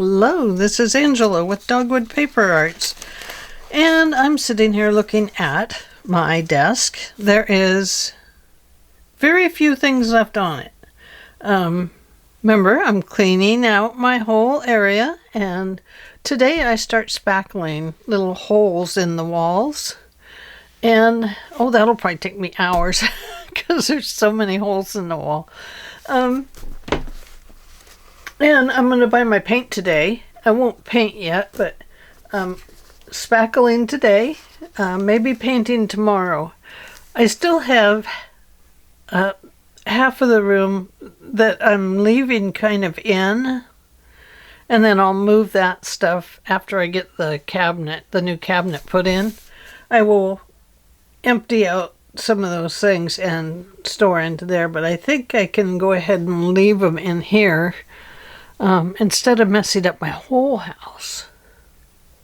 Hello, this is Angela with Dogwood Paper Arts, and I'm sitting here looking at my desk. There is very few things left on it. Remember, I'm cleaning out my whole area, and today I start spackling little holes in the walls. And, that'll probably take me hours because there's so many holes in the wall. And I'm going to buy my paint today. I won't paint yet, but spackling today, maybe painting tomorrow. I still have half of the room that I'm leaving kind of in, and then I'll move that stuff after I get the new cabinet put in. I will empty out some of those things and store into there, but I think I can go ahead and leave them in here instead of messing up my whole house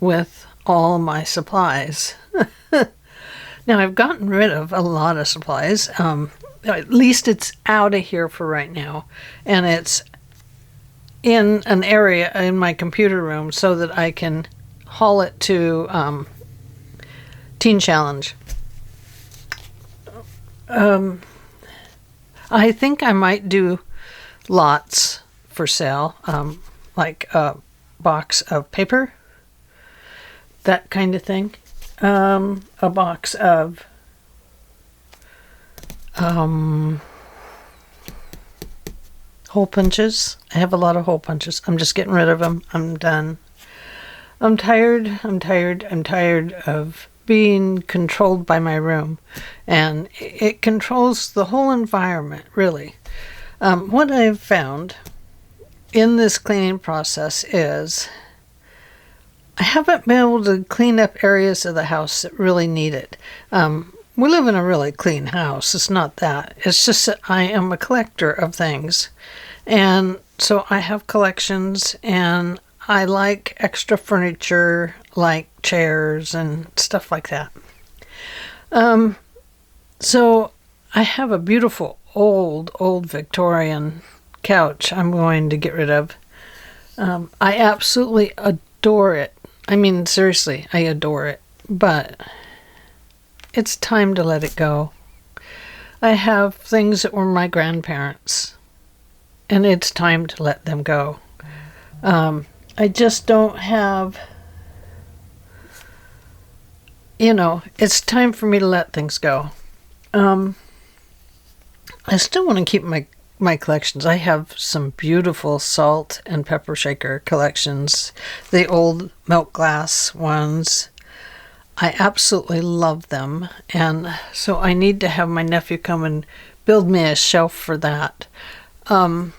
with all my supplies. Now, I've gotten rid of a lot of supplies. At least it's out of here for right now, and it's in an area in my computer room so that I can haul it to Teen Challenge. I think I might do lots for sale, like a box of paper, that kind of thing. A box of hole punches. I have a lot of hole punches. I'm just getting rid of them. I'm done. I'm tired of being controlled by my room, and it controls the whole environment, really. What I've found in this cleaning process is I haven't been able to clean up areas of the house that really need it. We live in a really clean house. It's not that. It's just that I am a collector of things. And so I have collections, and I like extra furniture, like chairs and stuff like that. So I have a beautiful old Victorian couch I'm going to get rid of. I absolutely adore it. I mean, seriously, I adore it. But it's time to let it go. I have things that were my grandparents, and it's time to let them go. I just don't have, it's time for me to let things go. I still want to keep my collections. I have some beautiful salt and pepper shaker collections, the old milk glass ones. I absolutely love them, and so I need to have my nephew come and build me a shelf for that. I'd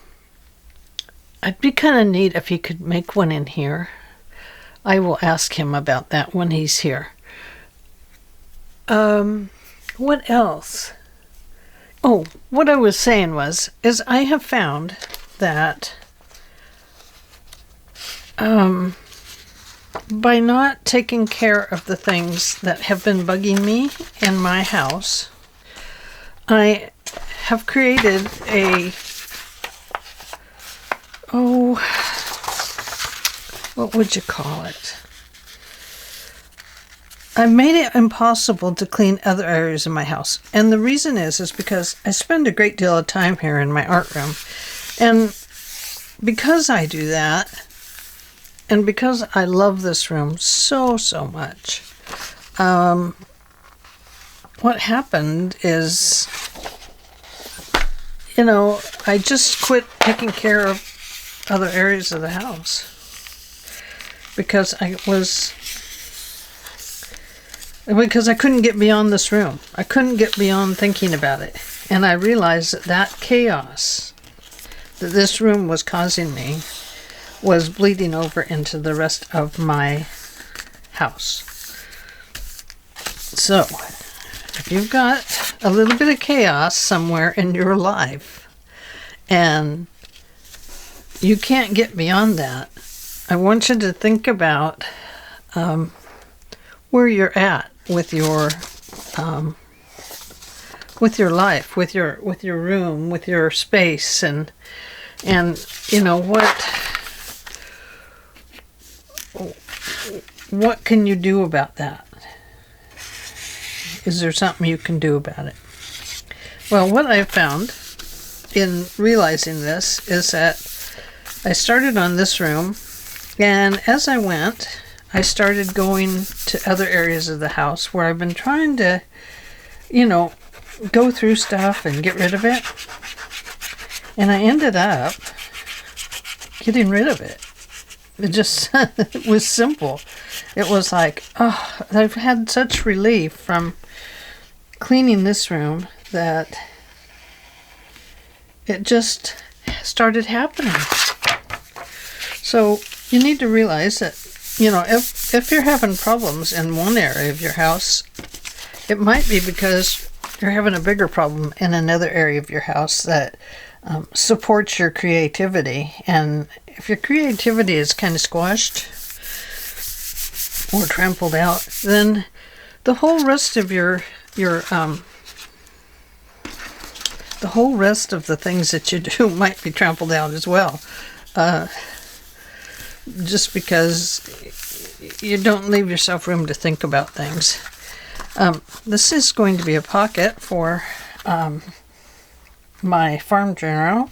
be kind of neat if he could make one in here. I will ask him about that when he's here. What else? Oh, what I was saying is I have found that by not taking care of the things that have been bugging me in my house, I have created what would you call it? I've made it impossible to clean other areas of my house. And the reason is because I spend a great deal of time here in my art room. And because I do that, and because I love this room so much, what happened is, I just quit taking care of other areas of the house because I couldn't get beyond this room. I couldn't get beyond thinking about it. And I realized that chaos that this room was causing me was bleeding over into the rest of my house. So, if you've got a little bit of chaos somewhere in your life and you can't get beyond that, I want you to think about where you're at with your life, with your room, with your space, and what can you do about that? Is there something you can do about it? Well, what I found in realizing this is that I started on this room, and as I went, I started going to other areas of the house where I've been trying to, go through stuff and get rid of it. And I ended up getting rid of it. It just it was simple. It was like, oh, I've had such relief from cleaning this room that it just started happening. So you need to realize that, if you're having problems in one area of your house, it might be because you're having a bigger problem in another area of your house that supports your creativity. And if your creativity is kind of squashed or trampled out, then the whole rest of the whole rest of the things that you do might be trampled out as well. Just because you don't leave yourself room to think about things. This is going to be a pocket for my farm journal.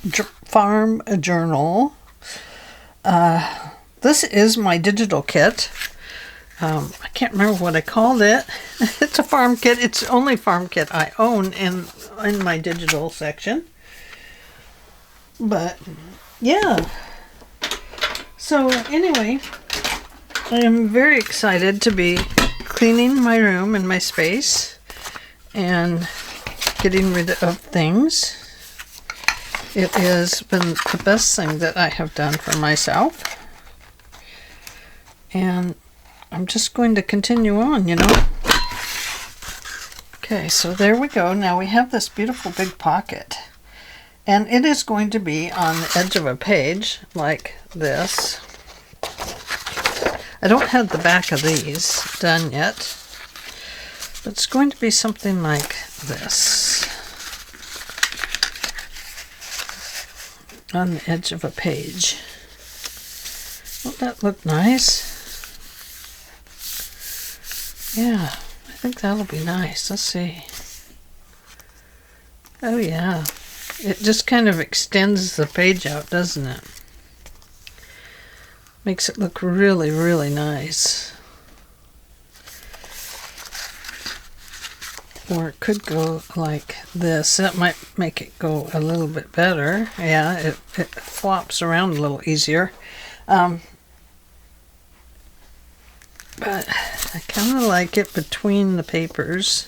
This is my digital kit. I can't remember what I called it. It's a farm kit. It's the only farm kit I own in my digital section. But yeah. So anyway, I am very excited to be cleaning my room and my space and getting rid of things. It has been the best thing that I have done for myself. And I'm just going to continue on, Okay, so there we go. Now we have this beautiful big pocket. And it is going to be on the edge of a page like this. I don't have the back of these done yet, but it's going to be something like this. On the edge of a page. Won't that look nice? Yeah, I think that'll be nice. Let's see. Oh yeah. It just kind of extends the page out, doesn't it? Makes it look really, really nice. Or it could go like this. That might make it go a little bit better. Yeah, it flops around a little easier. But I kind of like it between the papers.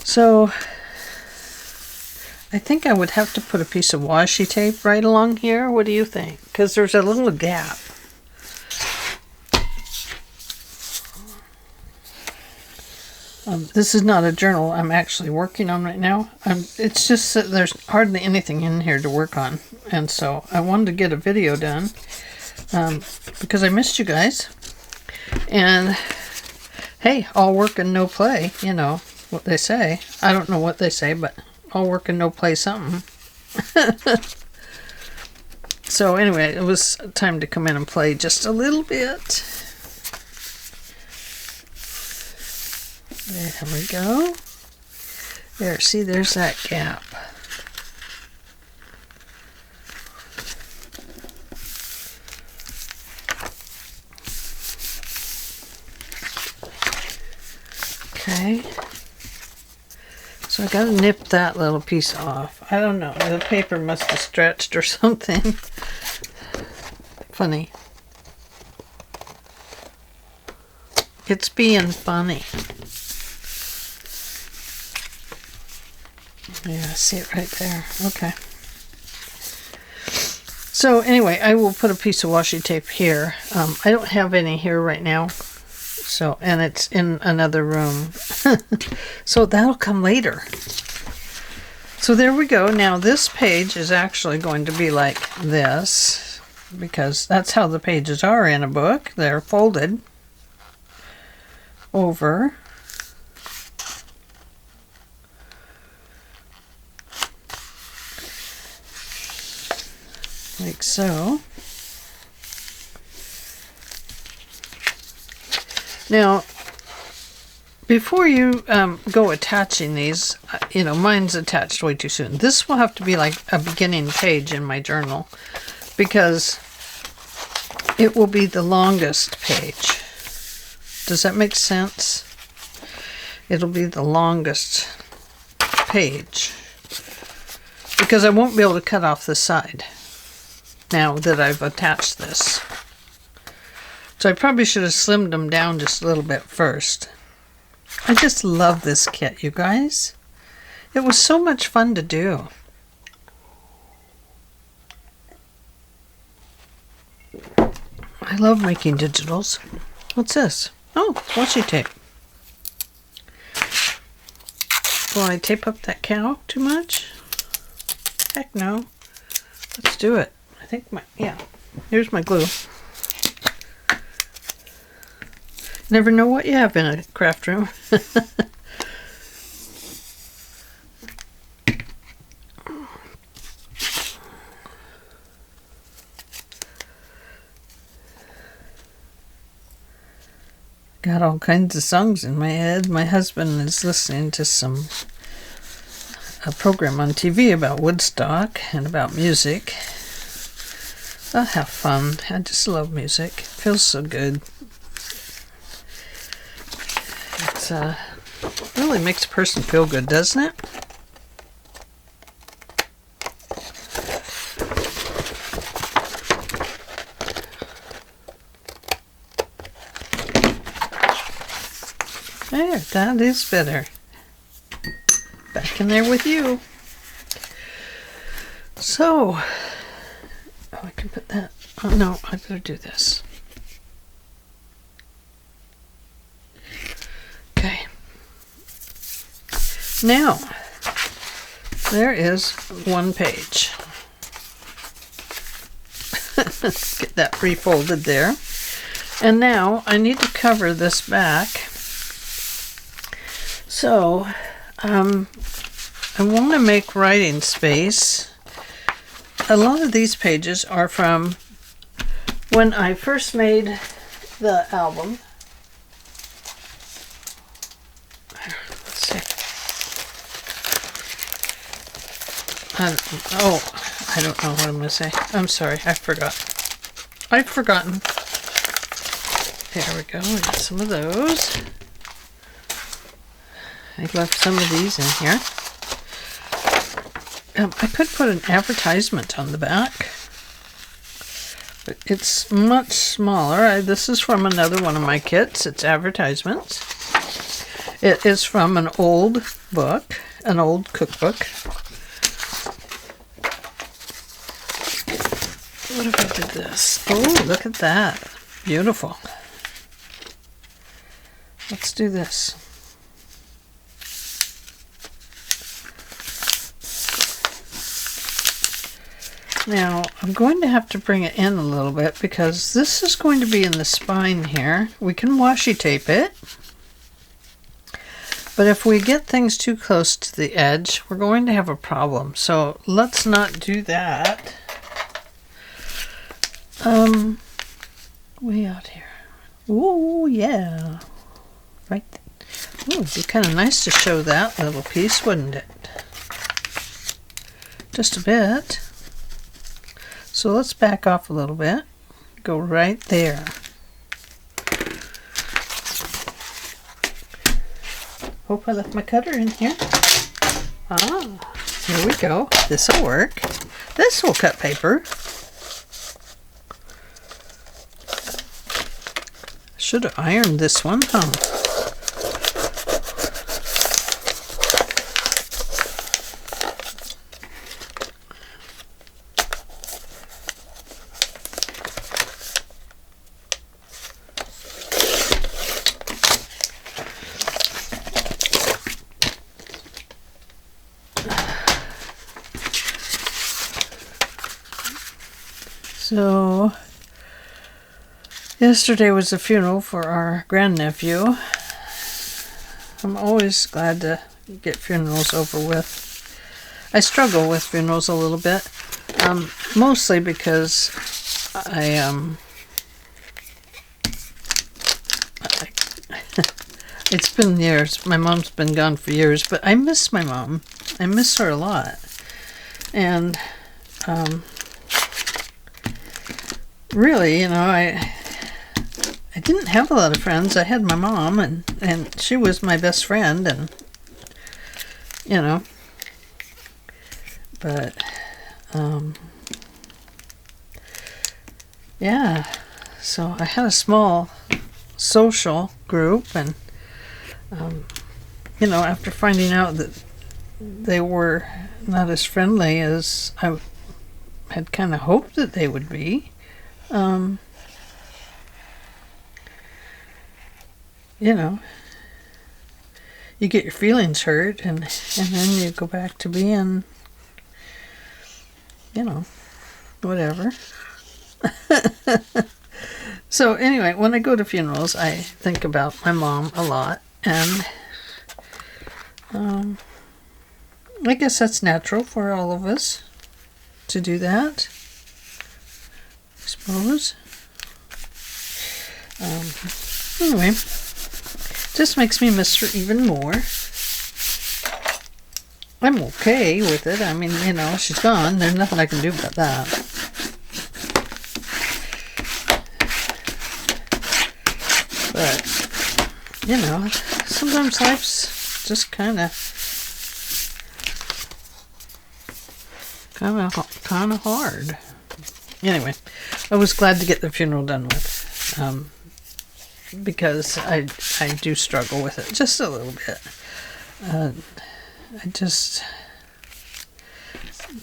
So I think I would have to put a piece of washi tape right along here. What do you think? Because there's a little gap. This is not a journal I'm actually working on right now. It's just that there's hardly anything in here to work on. And so I wanted to get a video done because I missed you guys. And hey, all work and no play, what they say. I don't know what they say, but all work and no play something. So anyway, it was time to come in and play just a little bit. There we go. There, see, there's that gap. Okay. So I gotta nip that little piece off. I don't know. The paper must have stretched or something. Funny. It's being funny. Yeah, see it right there. Okay. So anyway, I will put a piece of washi tape here. I don't have any here right now. So, and it's in another room. So that'll come later. So there we go. Now this page is actually going to be like this, because that's how the pages are in a book. They're folded over. like so. Now, before you go attaching these, mine's attached way too soon. This will have to be like a beginning page in my journal because it will be the longest page. Does that make sense? It'll be the longest page because I won't be able to cut off the side now that I've attached this. So I probably should have slimmed them down just a little bit first. I just love this kit, you guys. It was so much fun to do. I love making digitals. What's this? Oh, washi tape. Will I tape up that cow too much? Heck no. Let's do it. I think here's my glue. Never know what you have in a craft room. Got all kinds of songs in my head. My husband is listening to a program on TV about Woodstock and about music. I'll have fun. I just love music. It feels so good. It really makes a person feel good, doesn't it? There, that is better. Back in there with you. So, I can put that. Oh no, I better do this. Okay. Now, there is one page. Get that refolded there. And now I need to cover this back. So, I want to make writing space. A lot of these pages are from when I first made the album. Let's see. I don't know what I'm going to say. I'm sorry, I forgot. I've forgotten. There we go, we got some of those. I left some of these in here. I could put an advertisement on the back, but it's much smaller. This is from another one of my kits. It's advertisements. It is from an old book, an old cookbook. What if I did this? Oh, look at that. Beautiful. Let's do this. Now, I'm going to have to bring it in a little bit because this is going to be in the spine here. We can washi tape it. But if we get things too close to the edge, we're going to have a problem. So let's not do that. Way out here. Oh, yeah. Right there. Oh, it'd be kind of nice to show that little piece, wouldn't it? Just a bit. So let's back off a little bit. Go right there. Hope I left my cutter in here. Ah, here we go. This'll work. This will cut paper. Should have ironed this one, huh? So, yesterday was the funeral for our grandnephew. I'm always glad to get funerals over with. I struggle with funerals a little bit. mostly because it's been years. My mom's been gone for years, but I miss my mom. I miss her a lot. And really, I didn't have a lot of friends. I had my mom, and she was my best friend, and but yeah, so I had a small social group, and after finding out that they were not as friendly as I had kind of hoped that they would be, you get your feelings hurt, and then you go back to being, whatever. So anyway, when I go to funerals, I think about my mom a lot, and I guess that's natural for all of us to do that, I suppose. Anyway, just makes me miss her even more. I'm okay with it. I mean, she's gone. There's nothing I can do about that. But, sometimes life's just kind of hard. Anyway, I was glad to get the funeral done with, because I do struggle with it just a little bit.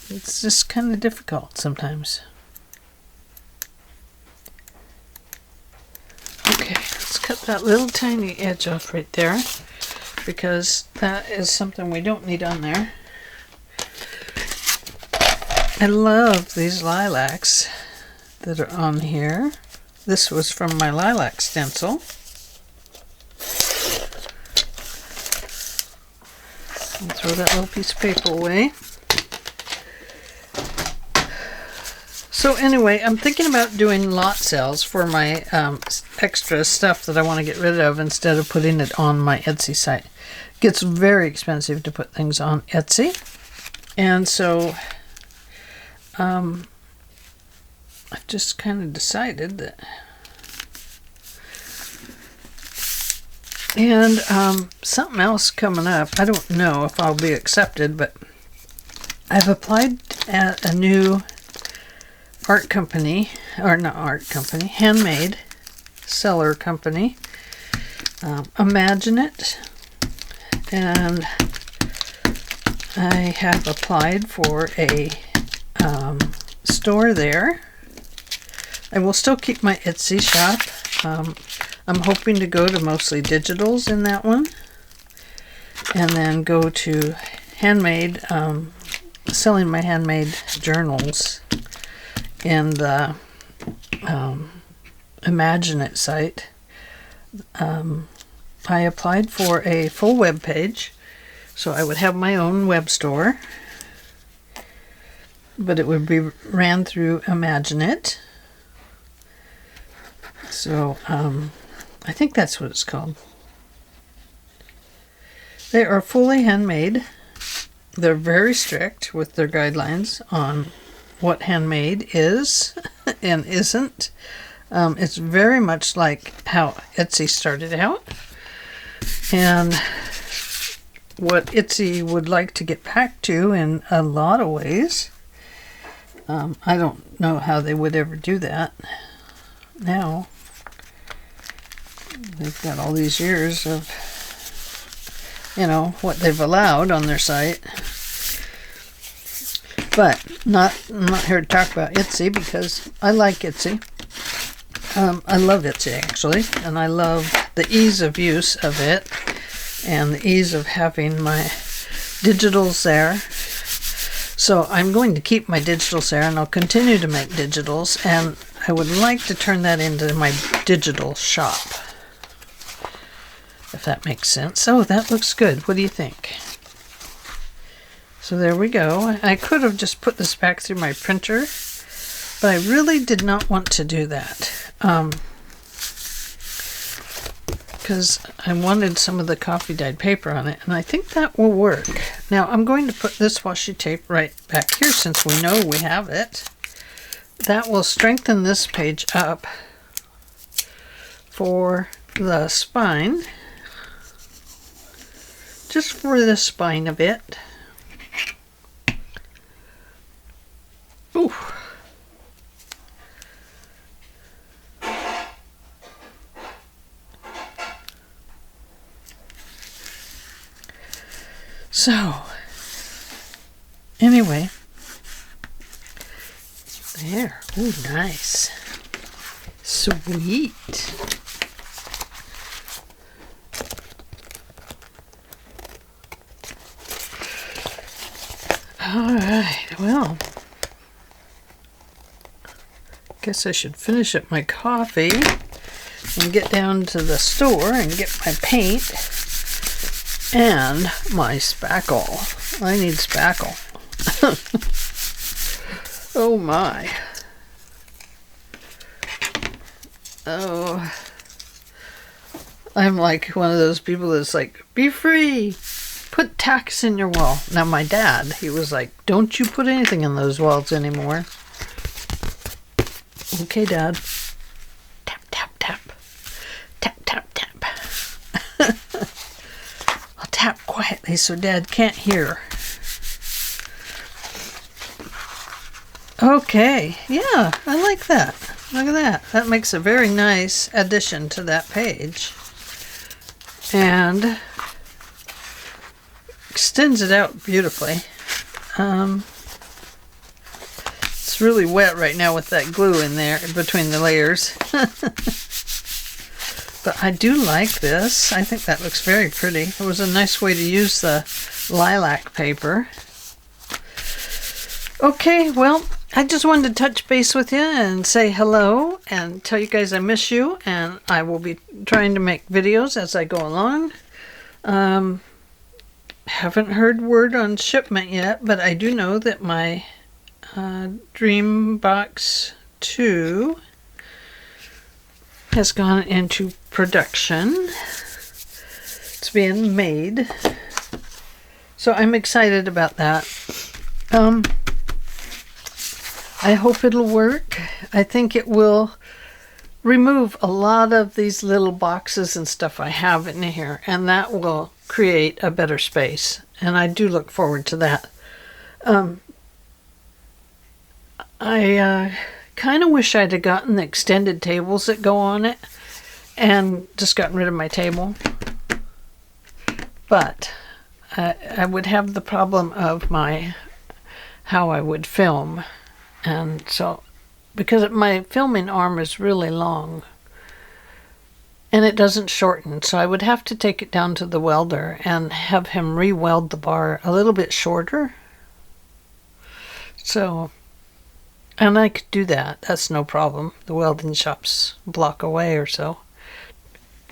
It's just kind of difficult sometimes. Okay, let's cut that little tiny edge off right there, because that is something we don't need on there. I love these lilacs that are on here. This was from my lilac stencil. I'll throw that little piece of paper away. So anyway, I'm thinking about doing lot sales for my extra stuff that I want to get rid of instead of putting it on my Etsy site. It gets very expensive to put things on Etsy. And so I've just kind of decided that. And something else coming up. I don't know if I'll be accepted, but I've applied at a new art company, or not art company, handmade seller company. Imagine It. And I have applied for a store there. I will still keep my Etsy shop. I'm hoping to go to mostly digitals in that one, and then go to handmade, selling my handmade journals in the Imagine It site. I applied for a full web page, so I would have my own web store, but it would be ran through Imagine It. So I think that's what it's called. They are fully handmade. They're very strict with their guidelines on what handmade is and isn't. It's very much like how Etsy started out, and what Etsy would like to get back to in a lot of ways. I don't know how they would ever do that now. They've got all these years of, what they've allowed on their site. But I'm not here to talk about Etsy, because I like Etsy. I love Etsy, actually, and I love the ease of use of it and the ease of having my digitals there. So I'm going to keep my digitals there, and I'll continue to make digitals, and I would like to turn that into my digital shop, if that makes sense. Oh, that looks good. What do you think? So there we go. I could have just put this back through my printer But I really did not want to do that. Because I wanted some of the coffee dyed paper on it, and I think that will work. Now I'm going to put this washi tape right back here since we know we have it. That will strengthen this page up for the spine, just for the spine of it. Ooh. So, anyway, there. Ooh, nice. Sweet. All right, well, guess I should finish up my coffee and get down to the store and get my paint and my spackle. I need spackle. Oh my. Oh. I'm like one of those people that's like, be free. Put tacks in your wall. Now my dad, he was like, don't you put anything in those walls anymore. Okay, Dad. Tap, tap, tap. Tap, tap, tap. I'll tap quietly so Dad can't hear. Okay, yeah, I like that. Look at that. That makes a very nice addition to that page. And extends it out beautifully. It's really wet right now with that glue in there between the layers. But I do like this. I think that looks very pretty. It was a nice way to use the lilac paper. Okay, well, I just wanted to touch base with you and say hello and tell you guys I miss you, and I will be trying to make videos as I go along. Haven't heard word on shipment yet, but I do know that my Dream Box 2 has gone into production. It's being made. So I'm excited about that. I hope it'll work. I think it will remove a lot of these little boxes and stuff I have in here, and that will create a better space. And I do look forward to that. I kind of wish I'd have gotten the extended tables that go on it and just gotten rid of my table. But I would have the problem of how I would film. And so, because my filming arm is really long and it doesn't shorten, so I would have to take it down to the welder and have him re-weld the bar a little bit shorter. So, and I could do that. That's no problem. The welding shop's a block away or so.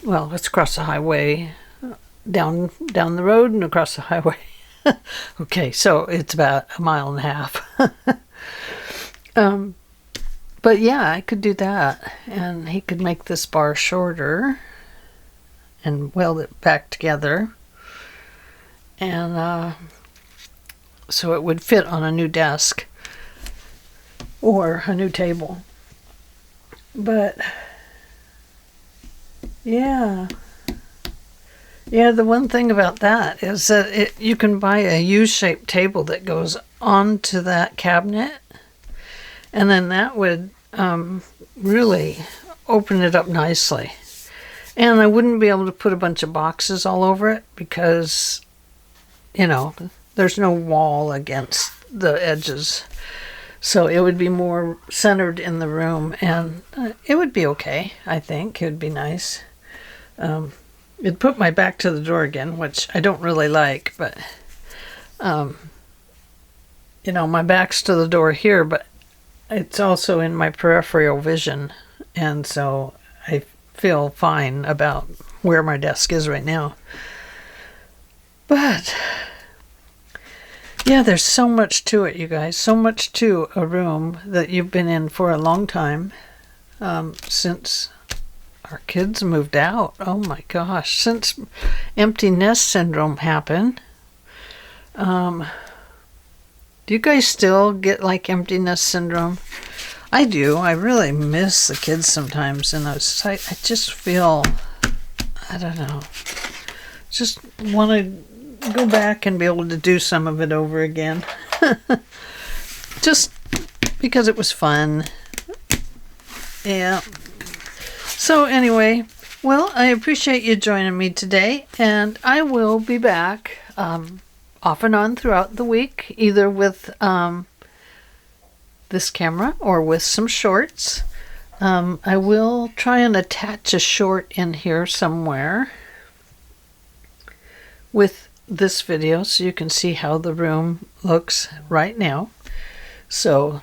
Well, it's across the highway, down the road and across the highway. Okay, so it's about 1.5 miles. But yeah, I could do that, and he could make this bar shorter and weld it back together, and so it would fit on a new desk or a new table. But yeah, the one thing about that is that you can buy a U-shaped table that goes onto that cabinet, and then that would really open it up nicely. And I wouldn't be able to put a bunch of boxes all over it because, you know, there's no wall against the edges. So it would be more centered in the room, and it would be okay, I think. It would be nice. It'd put my back to the door again, which I don't really like, but, you know, my back's to the door here, but it's also in my peripheral vision, and so I feel fine about where my desk is right now. But Yeah, there's so much to it, you guys. So much to a room that you've been in for a long time, since our kids moved out. Oh my gosh, since empty nest syndrome happened. Do you guys still get like empty nest syndrome? I do. I really miss the kids sometimes, and I just feel, I don't know, just want to go back and be able to do some of it over again. Just because it was fun. Yeah. So anyway, well, I appreciate you joining me today, and I will be back off and on throughout the week, either with this camera or with some shorts. I will try and attach a short in here somewhere with this video so you can see how the room looks right now. So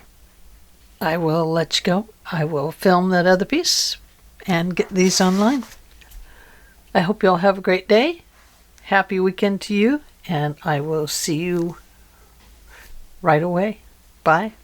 I will let you go. I will film that other piece and get these online. I hope you all have a great day. Happy weekend to you, and I will see you right away. Bye.